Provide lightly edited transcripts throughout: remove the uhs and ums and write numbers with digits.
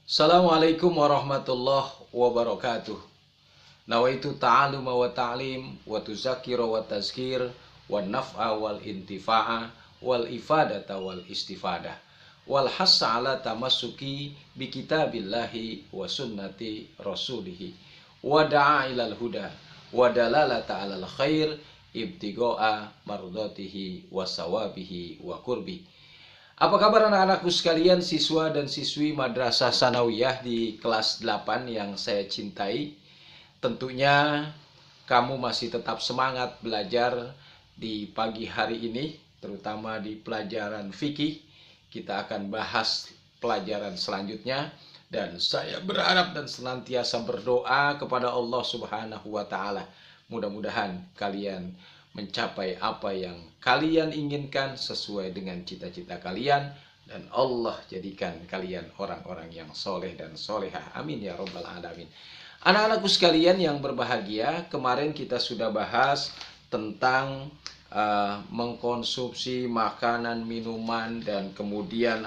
Assalamualaikum warahmatullahi wabarakatuh. Nawaitu ta'aluma wa ta'lim wa tuzakira wa tazkir wa naf'a wal intifa'a wal ifadata wal istifadah wal hassa ala tamassuki bi kitabillahi wa sunnati rasulihi wa da'a ilal huda wa dalalata alal khair ibtigo'a mardatihi wa sawabihi wa kurbi. Apa kabar anak-anakku sekalian, siswa dan siswi Madrasah Sanawiyah di kelas 8 yang saya cintai? Tentunya kamu masih tetap semangat belajar di pagi hari ini, terutama di pelajaran fikih. Kita akan bahas pelajaran selanjutnya dan saya berharap dan senantiasa berdoa kepada Allah Subhanahu wa taala. Mudah-mudahan kalian mencapai apa yang kalian inginkan sesuai dengan cita-cita kalian, dan Allah jadikan kalian orang-orang yang soleh dan solehah. Amin ya robbal alamin. Anak-anakku sekalian yang berbahagia, kemarin kita sudah bahas tentang mengkonsumsi makanan, minuman, dan kemudian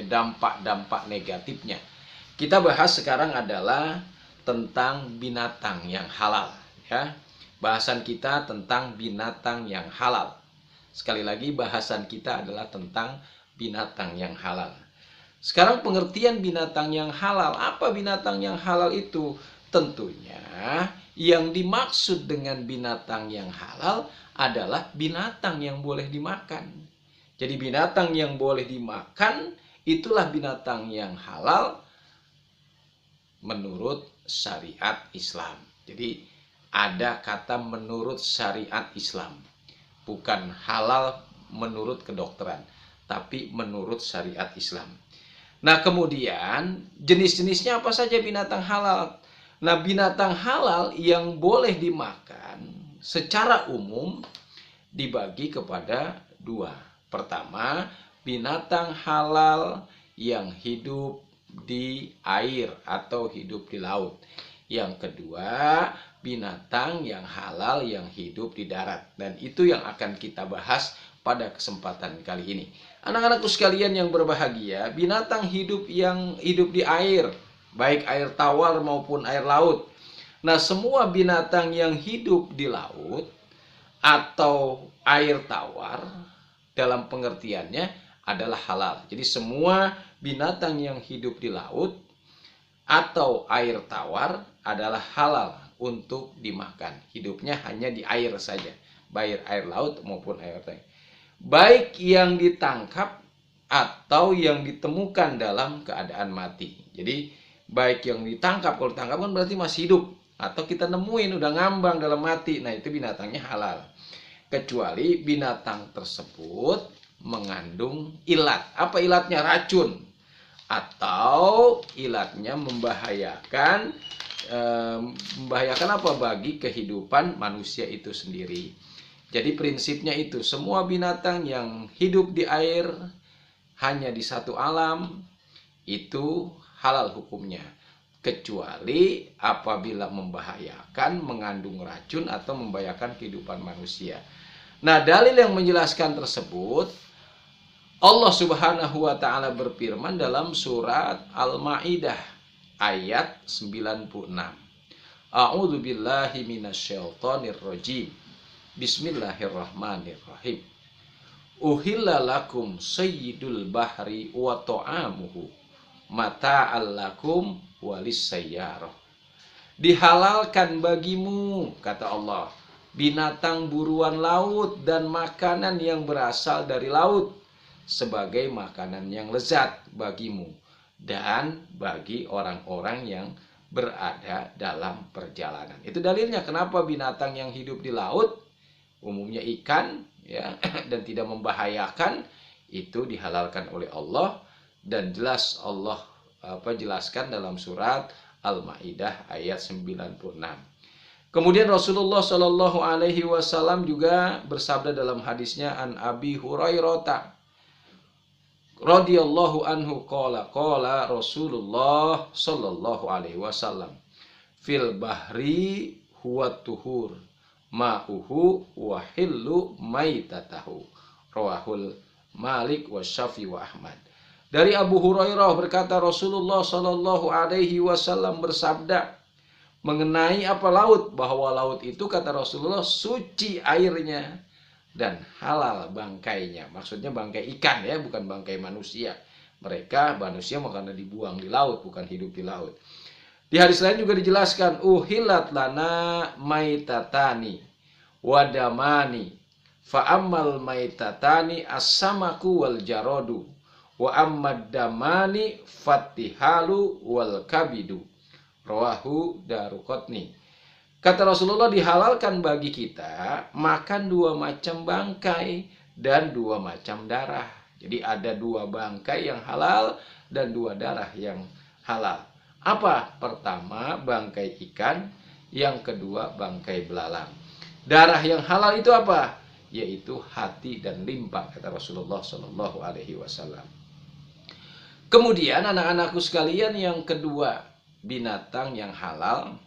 dampak-dampak negatifnya. Kita bahas sekarang adalah tentang binatang yang halal, ya. Bahasan kita tentang binatang yang halal. Sekali lagi, bahasan kita adalah tentang binatang yang halal. Sekarang pengertian binatang yang halal. Apa binatang yang halal itu? Tentunya yang dimaksud dengan binatang yang halal adalah binatang yang boleh dimakan. Jadi binatang yang boleh dimakan itulah binatang yang halal menurut syariat Islam. Jadi ada kata menurut syariat Islam, bukan halal menurut kedokteran, tapi menurut syariat Islam. Nah, kemudian jenis-jenisnya apa saja binatang halal? Nah, binatang halal yang boleh dimakan secara umum dibagi kepada dua. Pertama, binatang halal yang hidup di air atau hidup di laut. Yang kedua, binatang yang halal yang hidup di darat. Dan itu yang akan kita bahas pada kesempatan kali ini. Anak-anakku sekalian yang berbahagia, binatang hidup yang hidup di air, baik air tawar maupun air laut. Nah, semua binatang yang hidup di laut atau air tawar dalam pengertiannya adalah halal. Jadi semua binatang yang hidup di laut atau air tawar adalah halal untuk dimakan. Hidupnya hanya di air saja, baik air laut maupun air tawar. Baik yang ditangkap atau yang ditemukan dalam keadaan mati. Jadi baik yang ditangkap, kalau ditangkap kan berarti masih hidup, atau kita nemuin udah ngambang dalam mati, nah itu binatangnya halal. Kecuali binatang tersebut mengandung ilat. Apa ilatnya? Racun, atau ilatnya membahayakan apa bagi kehidupan manusia itu sendiri. Jadi prinsipnya itu, semua binatang yang hidup di air hanya di satu alam itu halal hukumnya, kecuali apabila membahayakan, mengandung racun atau membahayakan kehidupan manusia. Nah, dalil yang menjelaskan tersebut, Allah Subhanahu wa taala berfirman dalam surat Al-Maidah ayat 96. A'udzu billahi minasyaitonir rajim. Bismillahirrahmanirrahim. Uhilla lakum sayyidul bahri wa ta'amuhu mata'al lakum walis sayyarah. Dihalalkan bagimu, kata Allah, binatang buruan laut dan makanan yang berasal dari laut sebagai makanan yang lezat bagimu dan bagi orang-orang yang berada dalam perjalanan. Itu dalilnya kenapa binatang yang hidup di laut, umumnya ikan, ya, dan tidak membahayakan, itu dihalalkan oleh Allah, dan jelas Allah jelaskan dalam surat Al-Maidah ayat 96. Kemudian Rasulullah Shallallahu Alaihi Wasallam juga bersabda dalam hadisnya, an Abi Hurairah radhiyallahu anhu qala Rasulullah sallallahu alaihi wasallam fil bahri huwa tuhur ma'uhu wa hillu maitatahu rawahul Malik wa Syafi wa Ahmad. Dari Abu Hurairah berkata Rasulullah Shallallahu Alaihi Wasallam bersabda mengenai apa laut, bahwa laut itu kata Rasulullah suci airnya dan halal bangkainya. Maksudnya bangkai ikan ya, bukan bangkai manusia. Mereka manusia makanya dibuang di laut, bukan hidup di laut. Di hadis lain juga dijelaskan uhilat lana maitatani wadamani fa ammal maitatani as-samaku wal jarodu wa ammad damani fatihalu wal kabidu. Rawahu Daruqutni. Kata Rasulullah, dihalalkan bagi kita makan 2 macam bangkai dan 2 macam darah. Jadi ada 2 bangkai yang halal dan 2 darah yang halal. Apa? Pertama bangkai ikan, yang kedua bangkai belalang. Darah yang halal itu apa? Yaitu hati dan limpa, kata Rasulullah Shallallahu Alaihi Wasallam. Kemudian anak-anakku sekalian, yang kedua binatang yang halal,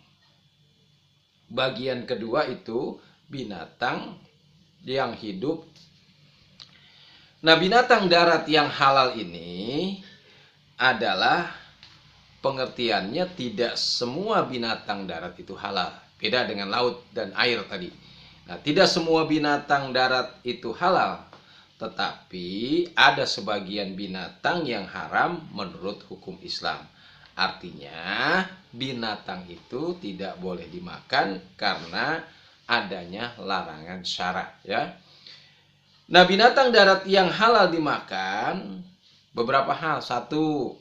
bagian kedua itu binatang yang hidup. Nah, binatang darat yang halal ini adalah pengertiannya tidak semua binatang darat itu halal. Beda dengan laut dan air tadi. Nah, tidak semua binatang darat itu halal, tetapi ada sebagian binatang yang haram menurut hukum Islam. Artinya binatang itu tidak boleh dimakan karena adanya larangan syara ya. Nah, binatang darat yang halal dimakan beberapa hal. Satu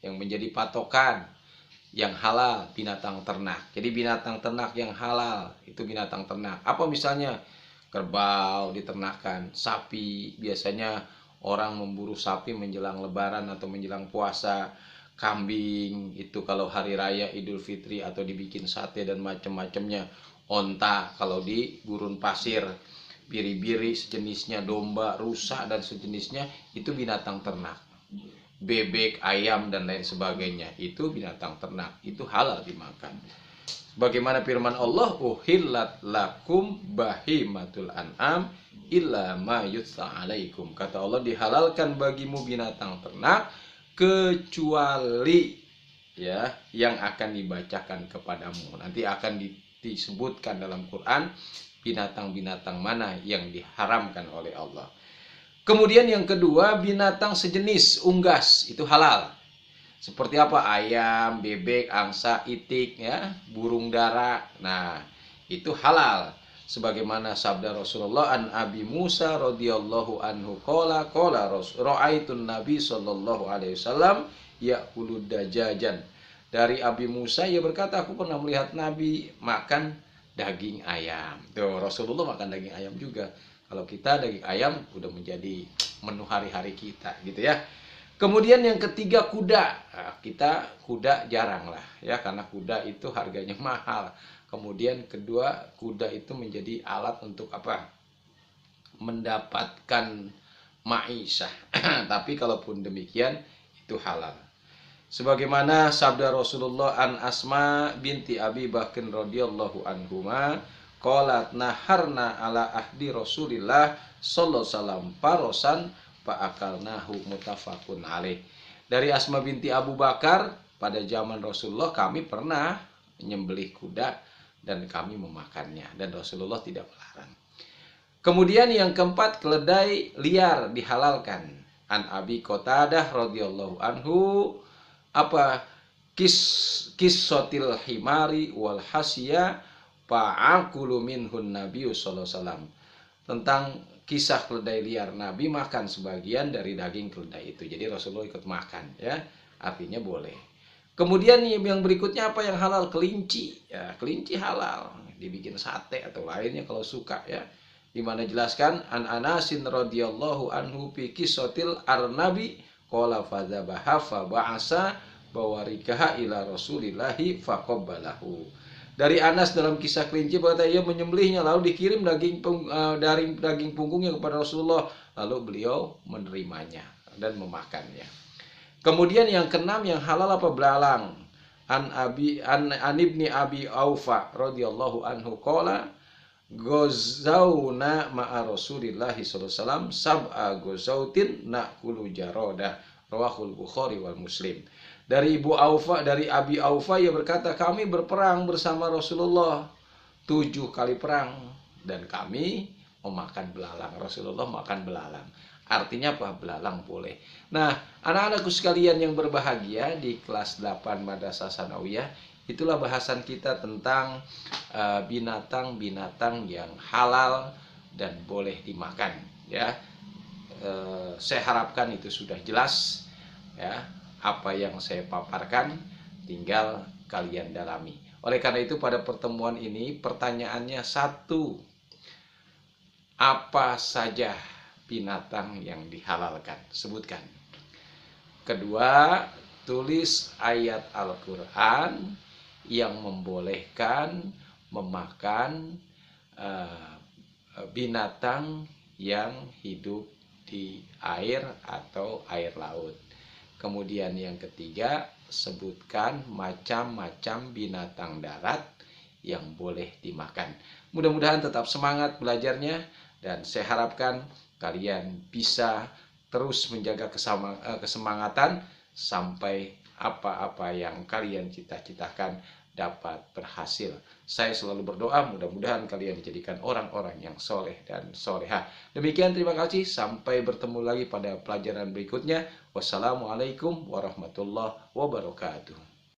yang menjadi patokan yang halal, binatang ternak. Jadi binatang ternak yang halal itu binatang ternak. Apa misalnya? Kerbau diternakan, sapi, biasanya orang memburu sapi menjelang lebaran atau menjelang puasa. Kambing itu kalau hari raya Idul Fitri atau dibikin sate dan macam-macamnya. Onta kalau di gurun pasir, biri-biri sejenisnya, domba, rusa dan sejenisnya, itu binatang ternak. Bebek, ayam dan lain sebagainya itu binatang ternak, itu halal dimakan. Bagaimana firman Allah, uhillat lakum bahimatul an'am illa ma yutla alaikum. Kata Allah, dihalalkan bagimu binatang ternak kecuali ya yang akan dibacakan kepadamu. Nanti akan disebutkan dalam Quran binatang-binatang mana yang diharamkan oleh Allah. Kemudian yang kedua, binatang sejenis unggas itu halal. Seperti apa? Ayam, bebek, angsa, itik ya, burung dara. Nah, itu halal. Sebagaimana sabda Rasulullah an Abi Musa radhiyallahu anhu qala ra'aitun Nabi sallallahu alaihi wasallam ya'kulud dajajan. Dari Abi Musa, ia berkata, aku pernah melihat Nabi makan daging ayam. Tuh, Rasulullah makan daging ayam juga. Kalau kita daging ayam udah menjadi menu hari-hari kita gitu ya. Kemudian yang ketiga kuda. Nah, kita kuda jarang lah ya, karena kuda itu harganya mahal. Kemudian kedua, kuda itu menjadi alat untuk apa? Mendapatkan ma'isyah. Tapi kalaupun demikian itu halal. Sebagaimana sabda Rasulullah an Asma binti Abi Bakr radhiyallahu anhuma qalat naharna ala ahdi Rasulillah sallallahu alaihi wasallam parosan fa'akalnahu muttafaqun alaih. Dari Asma binti Abu Bakar, pada zaman Rasulullah kami pernah menyembelih kuda dan kami memakannya, dan Rasulullah tidak melarang. Kemudian yang keempat, keledai liar dihalalkan. An Abi Qatadah radhiyallahu anhu apa kissotil himari wal hasya fa'akulu minhun nabiyyu sallallahu alaihi wasallam. Tentang kisah keledai liar, Nabi makan sebagian dari daging keledai itu. Jadi Rasulullah ikut makan ya, artinya boleh. Kemudian yang berikutnya apa yang halal? Kelinci. Ya, kelinci halal. Dibikin sate atau lainnya kalau suka ya. Di mana jelaskan an Anasin radhiyallahu anhu fi qissatil arnabi qala fadzabaha fa ba'asa bawarikaha ila Rasulillahi faqabbalahu. Dari Anas dalam kisah kelinci berkata ia menyembelihnya lalu dikirim dari daging punggungnya kepada Rasulullah, lalu beliau menerimanya dan memakannya. Kemudian yang keenam yang halal apa? Belalang. An ibni Abi Aufa radhiyallahu anhu qala gozauna ma'a Rasulillah sallallahu alaihi wasallam sab'a gozautin na'kulu jarodah Rawahul Bukhari wal Muslim. Dari Abi Aufa ia berkata, kami berperang bersama Rasulullah 7 kali perang dan kami memakan belalang. Rasulullah makan belalang. Artinya apa? Belalang boleh. Nah, anak-anakku sekalian yang berbahagia di kelas 8 Madrasah Sanawiyah, itulah bahasan kita tentang binatang-binatang yang halal dan boleh dimakan, ya. Saya harapkan itu sudah jelas, ya, apa yang saya paparkan, tinggal kalian dalami. Oleh karena itu pada pertemuan ini pertanyaannya satu, apa saja binatang yang dihalalkan? Sebutkan. Kedua, tulis ayat Al-Quran yang membolehkan memakan binatang yang hidup di air atau air laut. Kemudian yang ketiga, sebutkan macam-macam binatang darat yang boleh dimakan. Mudah-mudahan tetap semangat belajarnya dan saya harapkan kalian bisa terus menjaga kesemangatan sampai apa-apa yang kalian cita-citakan dapat berhasil. Saya selalu berdoa mudah-mudahan kalian dijadikan orang-orang yang soleh dan soleha. Demikian, terima kasih. Sampai bertemu lagi pada pelajaran berikutnya. Wassalamualaikum warahmatullahi wabarakatuh.